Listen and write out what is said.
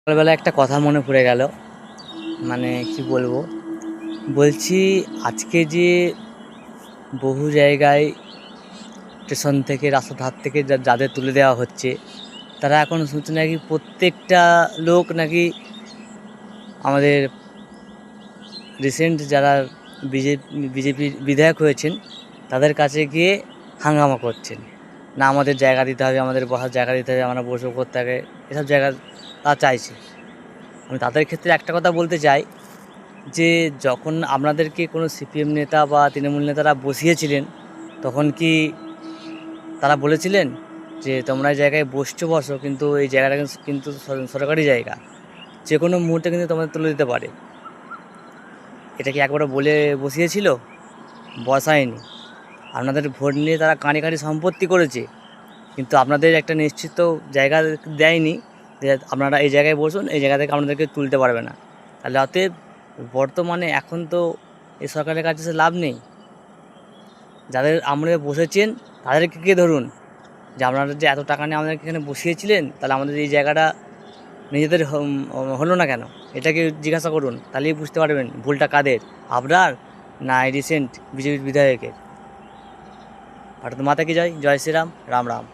সকালবেলা একটা কথা মনে পড়ে গেল, মানে কি বলবো, বলছি আজকে যে বহু জায়গায় স্টেশন থেকে রাস্তার ধার থেকে যাদের তুলে দেওয়া হচ্ছে, তারা এখন শুনছি নাকি প্রত্যেকটা লোক নাকি আমাদের রিসেন্ট যারা বিজেপির বিধায়ক হয়েছেন তাদের কাছে গিয়ে হাঙ্গামা করছেন, না আমাদের জায়গা দিতে হবে, আমাদের বসার জায়গা দিতে হবে, আমরা বসে করতে হবে, এসব জায়গা তা চাইছে। আমি তাদের ক্ষেত্রে একটা কথা বলতে চাই যে যখন আপনাদেরকে কোনো সিপিএম নেতা বা তৃণমূল নেতারা বসিয়েছিলেন, তখন কি তারা বলেছিলেন যে তোমরা এই জায়গায় বসো, কিন্তু এই জায়গাটা কিন্তু সরকারি জায়গা, যে কোনো মুহূর্তে কিন্তু তোমাদের তুলে দিতে পারে? এটা কি একবারও বলে বসিয়েছিল? বসায়নি। আপনাদের ভোট নিয়ে তারা কাঁড়ি কাঁড়ি সম্পত্তি করেছে, কিন্তু আপনাদের একটা নিশ্চিত জায়গা দেয়নি যে আপনারা এই জায়গায় বসুন, এই জায়গা থেকে আপনাদেরকে তুলতে পারবে না। তাহলে অতএব বর্তমানে এখন তো এই সরকারের কাছে সে লাভ নেই। যাদের আপনারা বসেছেন তাদেরকে ধরুন, যে আপনারা যে এত টাকা নিয়ে আমাদেরকে এখানে বসিয়েছিলেন, তাহলে আমাদের এই জায়গাটা নিজেদের হলো না কেন? এটাকে জিজ্ঞাসা করুন, তাহলেই বুঝতে পারবেন ভুলটা কাদের, আপনার না এই রিসেন্ট বিজেপির বিধায়কের। ভারত মাতা কি জয়, জয় শ্রীরাম, রাম রাম।